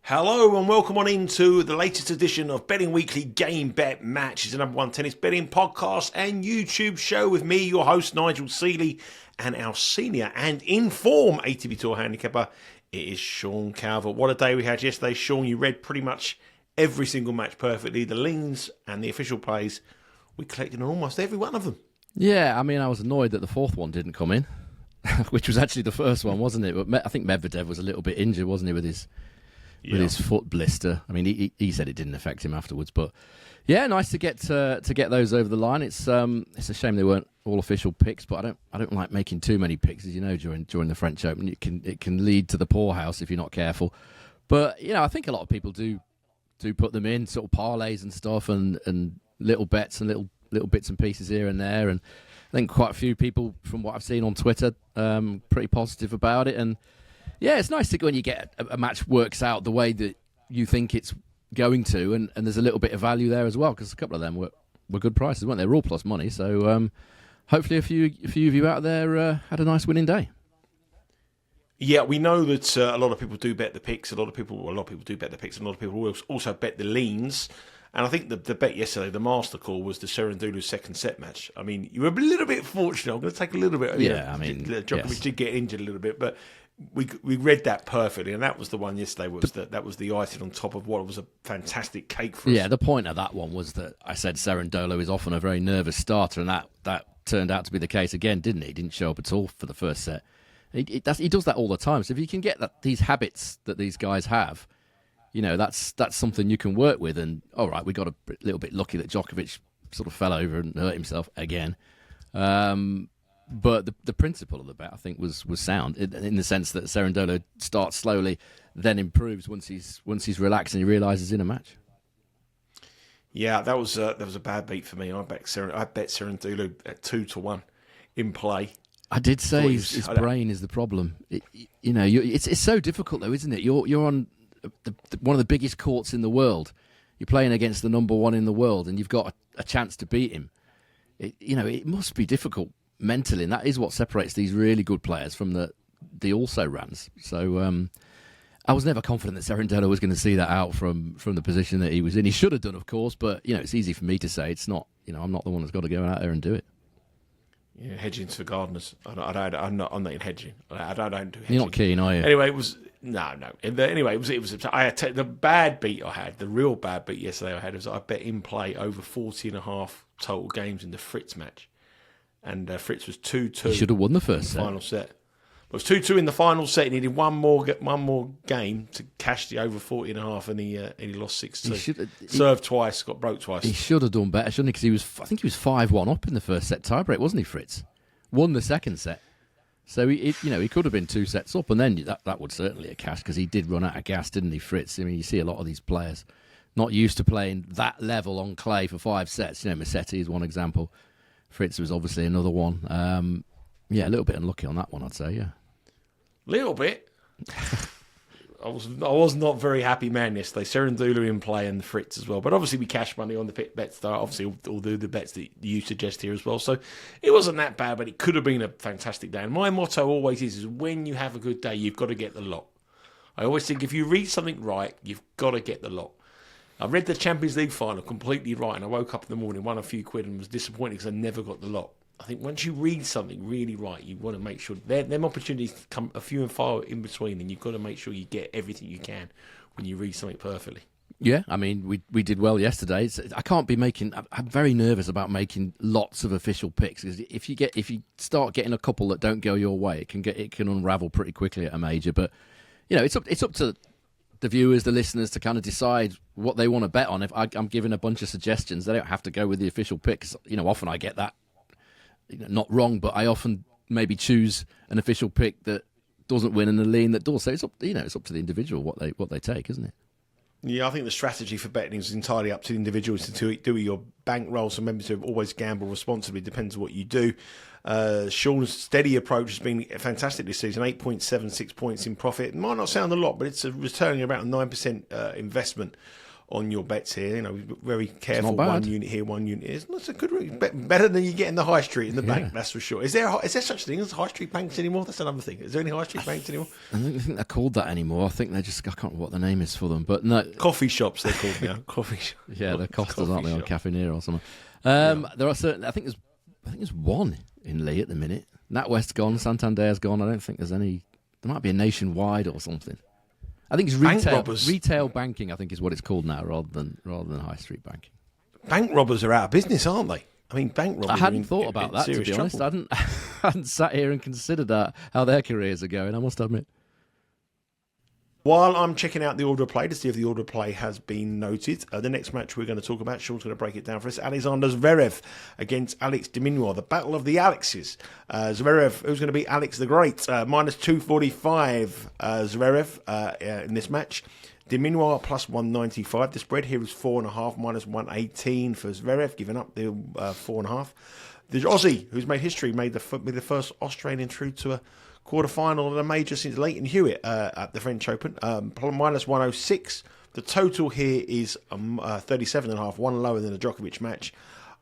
Hello and welcome on into the latest edition of Betting Weekly Game Bet Match. It's the number one tennis betting podcast and YouTube show with me, your host Nigel Seeley, and our senior and in-form ATP Tour handicapper. It is Sean Calvert. What a day we had yesterday, Sean. You read pretty much every single match perfectly. The leans and the official plays, we collected on almost every one of them. Yeah, I mean, I was annoyed that the fourth one didn't come in, which was actually the first one, wasn't it? But I think Medvedev was a little bit injured, wasn't he, with his foot blister. I mean, he said it didn't affect him afterwards, but yeah, nice to get those over the line. It's a shame they weren't all official picks, but I don't like making too many picks, as you know, during the French Open. It can lead to the poorhouse if you're not careful. But I think a lot of people do put them in sort of parlays and stuff, and little bets and little bits and pieces here and there. And I think quite a few people, from what I've seen on Twitter, pretty positive about it. And yeah, it's nice when you get a match works out the way that you think it's going to, and there's a little bit of value there as well, because a couple of them were good prices, weren't they? They're all plus money, so hopefully a few of you out there had a nice winning day. Yeah, we know that a lot of people do bet the picks. A lot of people do bet the picks, and a lot of people will also bet the leans. And I think the bet yesterday, the master call, was the Cerundolo second set match. I mean, you were a little bit fortunate. I'm going to take a little bit. Djokovic did get injured a little bit, but we read that perfectly, and that was the one yesterday. That was the icing on top of what was a fantastic cake for us. Yeah, the point of that one was that I said Cerundolo is often a very nervous starter, and that turned out to be the case again, didn't it? He didn't show up at all for the first set. He does that all the time. So if you can get these habits that these guys have, that's something you can work with. And all right, we got a little bit lucky that Djokovic sort of fell over and hurt himself again. But the principle of the bet, I think, was sound in the sense that Cerundolo starts slowly, then improves once he's relaxed and he realises in a match. Yeah, that was a bad beat for me. I bet Cerundolo at 2-1 in play. I did say his brain is the problem. It's so difficult though, isn't it? You're on one of the biggest courts in the world. You're playing against the number one in the world, and you've got a chance to beat him. It must be difficult mentally, and that is what separates these really good players from the also rans. So I was never confident that Cerundolo was going to see that out from the position that he was in. He should have done, of course, but it's easy for me to say. It's not. I'm not the one that's got to go out there and do it. Yeah, hedging's for gardeners. I'm not in hedging. I don't do hedging. You're not keen, are you? Anyway, it was no. Anyway, it was. I had the bad beat I had. The real bad beat yesterday I had was I bet in play over 40.5 total games in the Fritz match, and Fritz was 2-2. He should have won the first set. Final set. It was 2-2 in the final set. He needed one more game to cash the over 40.5, and he lost 6-2. Served twice, got broke twice. He should have done better, shouldn't he? Because I think he was 5-1 up in the first set tiebreak, wasn't he, Fritz? Won the second set, so he could have been 2 sets up, and then that would certainly have cashed, because he did run out of gas, didn't he, Fritz? I mean, you see a lot of these players not used to playing that level on clay for 5 sets. Musetti is one example. Fritz was obviously another one. A little bit unlucky on that one, I'd say. Yeah. Little bit. I was not very happy man yesterday. Cerundolo in play and Fritz as well. But obviously we cash money on the bets. Obviously we'll do the bets that you suggest here as well. So it wasn't that bad, but it could have been a fantastic day. And my motto always is when you have a good day, you've got to get the lot. I always think if you read something right, you've got to get the lot. I read the Champions League final completely right, and I woke up in the morning, won a few quid, and was disappointed because I never got the lot. I think once you read something really right, you want to make sure them opportunities come a few and far in between, and you've got to make sure you get everything you can when you read something perfectly. Yeah, I mean, we did well yesterday. I can't be making. I'm very nervous about making lots of official picks, because if you start getting a couple that don't go your way, it can unravel pretty quickly at a major. But it's up to the viewers, the listeners, to kind of decide what they want to bet on. If I'm giving a bunch of suggestions, they don't have to go with the official picks. Often I get that not wrong, but I often maybe choose an official pick that doesn't win and a lean that does. So it's up to the individual what they take, isn't it? Yeah, I think the strategy for betting is entirely up to the individuals to do your bankroll. So remember to always gamble responsibly. Depends on what you do. Sean's steady approach has been fantastic this season. 8.76 points in profit. It might not sound a lot, but it's returning about a 9% investment on your bets here. Very careful. not bad. 1 unit here, 1 unit here. It's a good, better than you get in the high street in the bank. That's for sure. Is there such a thing as high street banks anymore? That's another thing. Is there any high street banks anymore? I don't think they're called that anymore. I think I can't remember what the name is for them, but no. Coffee shops they're called now. Coffee shops. Yeah, they're Costas, aren't they, on Cafe Nero or something? There are certain. I think there's one in Lee at the minute. NatWest's gone. Santander's gone. I don't think there's any. There might be a nationwide or something. I think it's retail banking. I think is what it's called now, rather than high street banking. Bank robbers are out of business, aren't they? I mean, bank robbers. I hadn't thought about that, to be honest. I hadn't sat here and considered that how their careers are going. I must admit. While I'm checking out the order of play to see if the order of play has been noted, the next match we're going to talk about, Sean's going to break it down for us, Alexander Zverev against Alex de Minaur, the battle of the Alexes. Zverev, who's going to beat Alex the Great, minus 245 Zverev in this match. De Minaur plus 195. The spread here is 4.5, minus 118 for Zverev, giving up the 4.5. The Aussie, who's made history, made the first Australian through to a quarterfinal of a major since Leighton Hewitt at the French Open, minus 106. The total here is 37.5, one lower than the Djokovic match,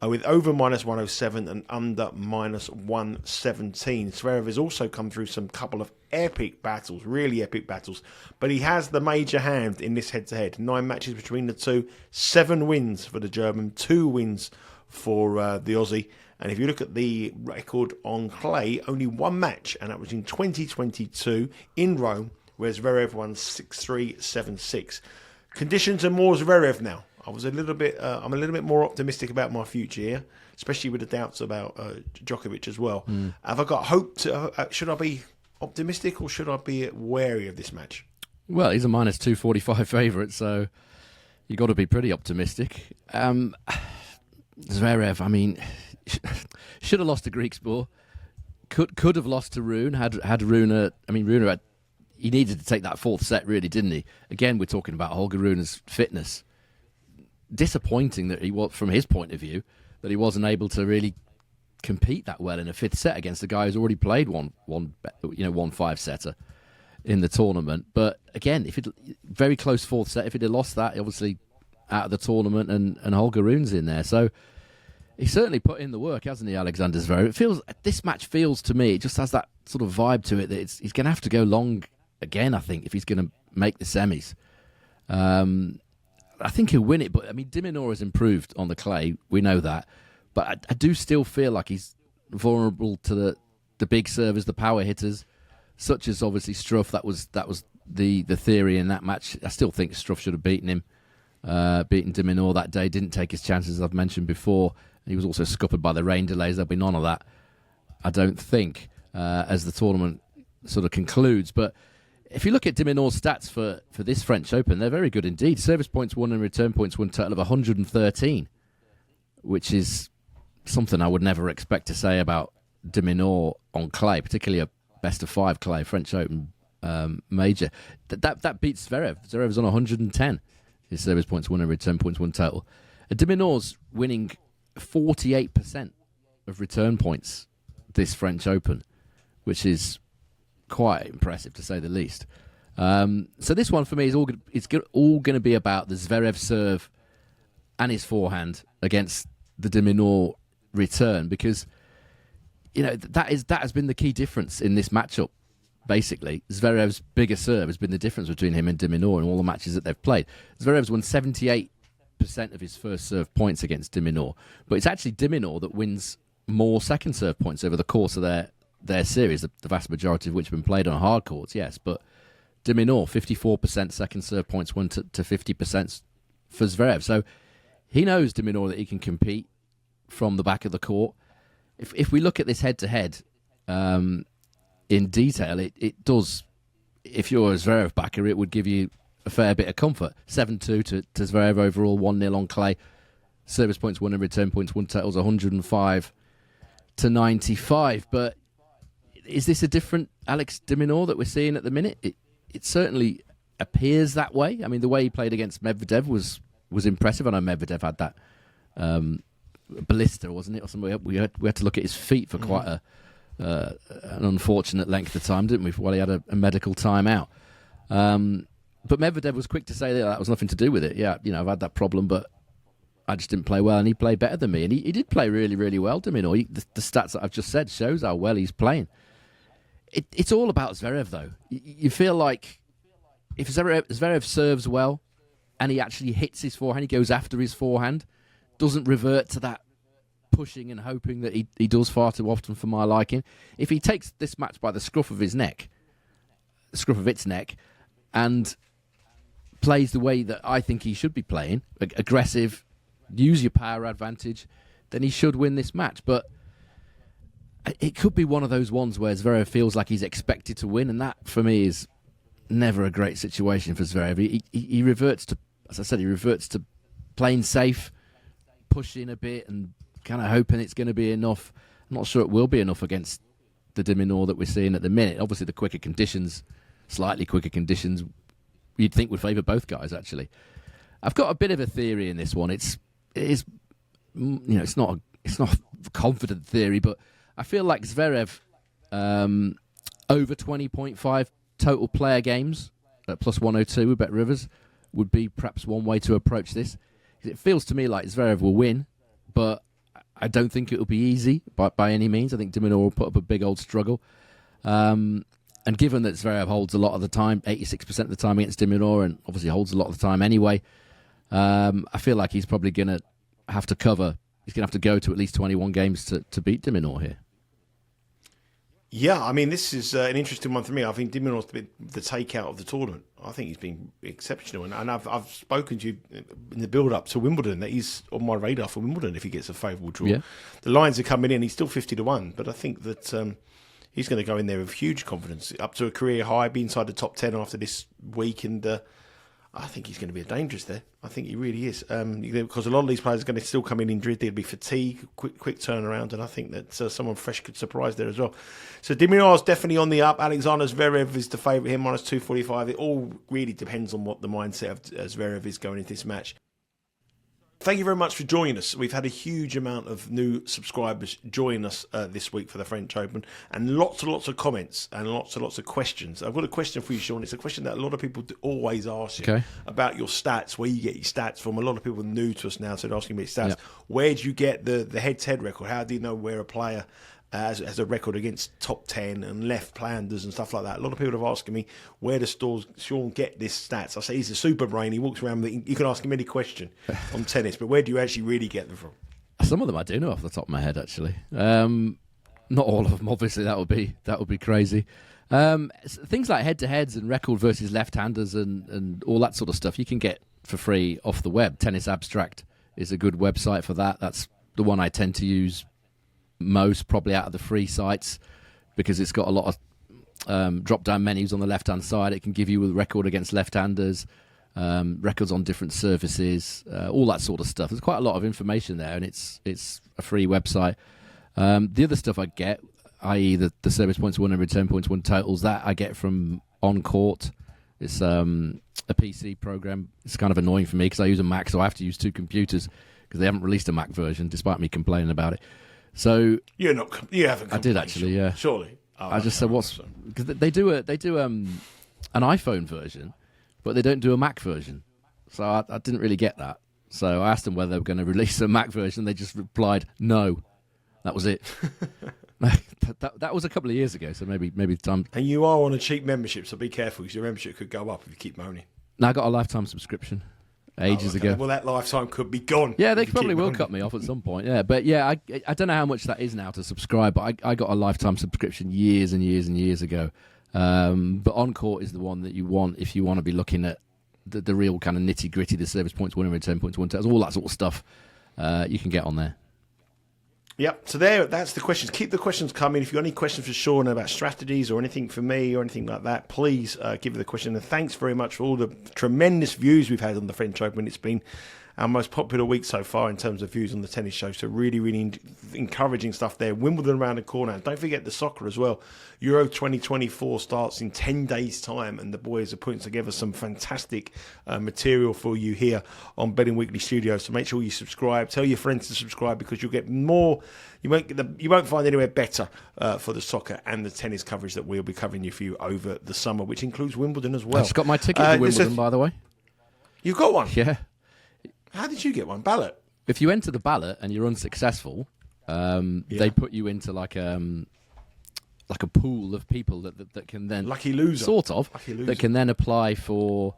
with over minus 107 and under minus 117. Zverev has also come through some couple of epic battles, really epic battles, but he has the major hand in this head-to-head. 9 matches between the two, 7 wins for the German, 2 wins for the Aussie. And if you look at the record on clay, only 1 match, and that was in 2022 in Rome, where Zverev won 6-3, 7-6. Conditions are more Zverev now. I'm a little bit more optimistic about my future here, especially with the doubts about Djokovic as well. Have I got hope? Should I be optimistic or should I be wary of this match? Well, he's a minus 245 favourite, so you've got to be pretty optimistic. Zverev, I mean, should have lost to Griekspoor. Could have lost to Rune. Had Rune. Rune. He needed to take that 4th set, really, didn't he? Again, we're talking about Holger Rune's fitness. Disappointing that he was, from his point of view, that he wasn't able to really compete that well in a 5th set against a guy who's already played one 5-setter in the tournament. But again, very close 4th set. If he'd have lost that, obviously out of the tournament, and Holger Rune's in there, so. He certainly put in the work, hasn't he, Alexander Zverev? This match feels to me, it just has that sort of vibe to it that he's going to have to go long again, I think, if he's going to make the semis. I think he'll win it, but de Minaur has improved on the clay, we know that. But I do still feel like he's vulnerable to the big servers, the power hitters, such as obviously Struff. That was the theory in that match. I still think Struff should have beaten him, beaten de Minaur that day, didn't take his chances, as I've mentioned before. He was also scuppered by the rain delays. There'll be none of that, I don't think, as the tournament sort of concludes. But if you look at de Minaur's stats for this French Open, they're very good indeed. Service points won and return points won, total of 113, which is something I would never expect to say about de Minaur on clay, particularly a best-of-5 clay French Open major. That beats Zverev. Zverev's on 110. His service points won and return points won total. De Minaur's winning 48% of return points this French Open, which is quite impressive to say the least. So this one for me is all going to be about the Zverev serve and his forehand against the de Minaur return, because that has been the key difference in this matchup. Basically, Zverev's bigger serve has been the difference between him and de Minaur in all the matches that they've played. Zverev's won 78% of his first serve points against de Minaur, but it's actually de Minaur that wins more second serve points over the course of their series, the vast majority of which have been played on hard courts, yes, but de Minaur, 54% second serve points won to 50% for Zverev. So he knows, de Minaur, that he can compete from the back of the court. If we look at this head-to-head in detail, it does, if you're a Zverev backer, it would give you a fair bit of comfort. 7-2 to Zverev overall, 1-0 on clay. Service points won and return points won totals 105 to 95. But is this a different Alex de Minaur that we're seeing at the minute? It certainly appears that way. I mean, the way he played against Medvedev was impressive. I know Medvedev had that blister, wasn't it, or something? We had to look at his feet for quite an unfortunate length of time, didn't we? While he had a medical timeout. But Medvedev was quick to say that was nothing to do with it. Yeah, I've had that problem, but I just didn't play well, and he played better than me. And he did play really, really well, Minaur. The stats that I've just said shows how well he's playing. It's all about Zverev, though. You feel like if Zverev serves well and he actually hits his forehand, he goes after his forehand, doesn't revert to that pushing and hoping that he does far too often for my liking. If he takes this match by the scruff of its neck, and plays the way that I think he should be playing, aggressive, use your power advantage, then he should win this match. But it could be one of those ones where Zverev feels like he's expected to win, and that, for me, is never a great situation for Zverev. He reverts to, as I said, playing safe, pushing a bit, and kind of hoping it's going to be enough. I'm not sure it will be enough against the de Minaur that we're seeing at the minute. Obviously, the slightly quicker conditions, you'd think would favour both guys, actually. I've got a bit of a theory in this one. It's not a confident theory, but I feel like Zverev over 20.5 total player games at plus 102 with Bet Rivers would be perhaps one way to approach this. It feels to me like Zverev will win, but I don't think it will be easy by any means. I think de Minaur will put up a big old struggle. And given that Zverev holds a lot of the time, 86% of the time against de Minaur, and obviously holds a lot of the time anyway, I feel like he's probably going to have to cover. He's going to have to go to at least 21 games to beat de Minaur here. Yeah, I mean, this is an interesting one for me. I think de Minaur's been the takeout of the tournament. I think he's been exceptional. And I've spoken to you in the build-up to Wimbledon that he's on my radar for Wimbledon if he gets a favourable draw. Yeah. The lines are coming in. He's still 50-1, but I think that he's going to go in there with huge confidence, up to a career high, be inside the top 10 after this week, and I think he's going to be dangerous there. I think he really is. Because a lot of these players are going to still come in injured. They'll be fatigued, quick turnaround, and I think that someone fresh could surprise there as well. So de Minaur's definitely on the up. Alexander Zverev is the favourite here, minus 245. It all really depends on what the mindset of Zverev is going into this match. Thank you very much for joining us. We've had a huge amount of new subscribers join us this week for the French Open, and lots and lots of comments and lots and lots of questions. I've got a question for you, Sean. It's a question that a lot of people always ask you about your stats, where you get your stats from. A lot of people are new to us now, so they're asking me stats. Yep. Where do you get the head-to-head record? How do you know where a player has a record against top 10 and left planders and stuff like that? A lot of people have asked me, where does Sean get this stats? I say he's a super brain. He walks around with, you can ask him any question on tennis, but where do you actually really get them from? Some of them I do know off the top of my head, actually. Not all of them, obviously. That would be crazy. Things like head-to-heads and record versus left-handers and all that sort of stuff you can get for free off the web. Tennis Abstract is a good website for that. That's the one I tend to use most, probably out of the free sites, because it's got a lot of drop-down menus on the left-hand side. It can give you a record against left-handers, records on different surfaces, all that sort of stuff. There's quite a lot of information there, and it's a free website. The other stuff I get, i.e. the service points won and return points won totals, that I get from On Court. It's a PC program. It's kind of annoying for me because I use a Mac, so I have to use two computers because they haven't released a Mac version, despite me complaining about it. So you haven't. I did actually, yeah. Surely. I just said because they do an iPhone version, but they don't do a Mac version. So I didn't really get that. So I asked them whether they were going to release a Mac version. They just replied no. That was it. that was a couple of years ago. So maybe time. And you are on a cheap membership, so be careful because your membership could go up if you keep moaning. No, I got a lifetime subscription. Ages ago. Well, that lifetime could be gone. Yeah, they probably will cut me off at some point. Yeah, but yeah, I don't know how much that is now to subscribe, but I got a lifetime subscription years and years and years ago. But On Court is the one that you want if you want to be looking at the real kind of nitty gritty, the service points, winning return points, one tells, all that sort of stuff. You can get on there. Yep. So that's the questions. Keep the questions coming. If you've got any questions for Sean about strategies or anything for me or anything like that, please give me the question. And thanks very much for all the tremendous views we've had on the French Open. It's been our most popular week so far in terms of views on the tennis show. So really, really encouraging stuff there. Wimbledon around the corner. And don't forget the soccer as well. Euro 2024 starts in 10 days' time, and the boys are putting together some fantastic material for you here on Betting Weekly Studios. So make sure you subscribe. Tell your friends to subscribe, because you'll get more. You won't find anywhere better for the soccer and the tennis coverage that we'll be covering for you over the summer, which includes Wimbledon as well. I just got my ticket to Wimbledon, by the way. You got one? Yeah. How did you get one? Ballot? If you enter the ballot and you're unsuccessful, they put you into like a pool of people that can then lucky loser, that can then apply for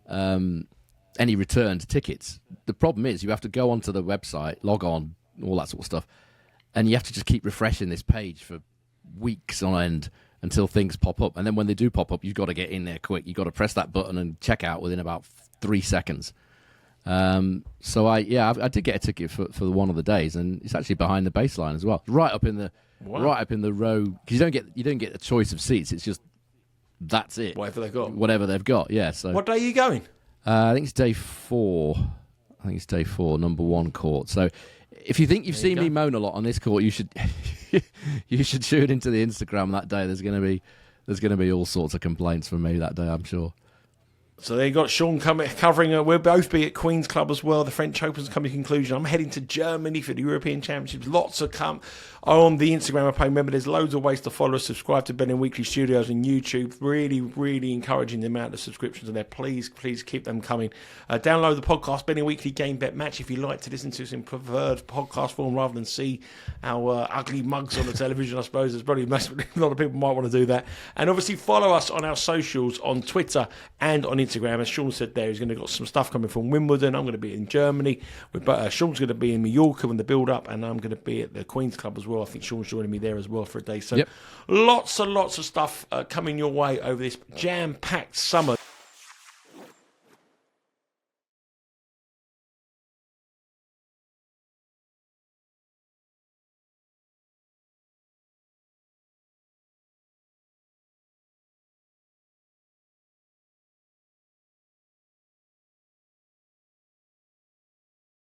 any returned tickets. The problem is you have to go onto the website, log on, all that sort of stuff, and you have to just keep refreshing this page for weeks on end until things pop up. And then when they do pop up, you've got to get in there quick. You've got to press that button and check out within about 3 seconds. So I did get a ticket for one of the days, and it's actually behind the baseline as well, right up in the row, because you don't get a choice of seats. It's just that's it. Whatever they've got. Yeah. So what day are you going? I think it's day 4. Number 1 court. So if you think you've seen me moan a lot on this court, you should you should tune into the Instagram that day. There's going to be all sorts of complaints from me that day, I'm sure. So they got Sean covering. We'll both be at Queen's Club as well. The French Open's coming to conclusion. I'm heading to Germany for the European Championships. Lots of come on the Instagram page. Remember, there's loads of ways to follow us. Subscribe to Betting Weekly Studios on YouTube. Really, really encouraging the amount of subscriptions in there. Please keep them coming. Download the podcast, Betting Weekly Game Bet Match, if you like to listen to us in preferred podcast form rather than see our ugly mugs on the television. I suppose there's probably a lot of people might want to do that. And obviously follow us on our socials on Twitter and on Instagram. As Sean said there, he's going to got some stuff coming from Wimbledon. I'm going to be in Germany. Sean's going to be in Mallorca when the build-up, and I'm going to be at the Queen's Club as well. I think Sean's joining me there as well for a day. So lots and lots of stuff coming your way over this jam-packed summer.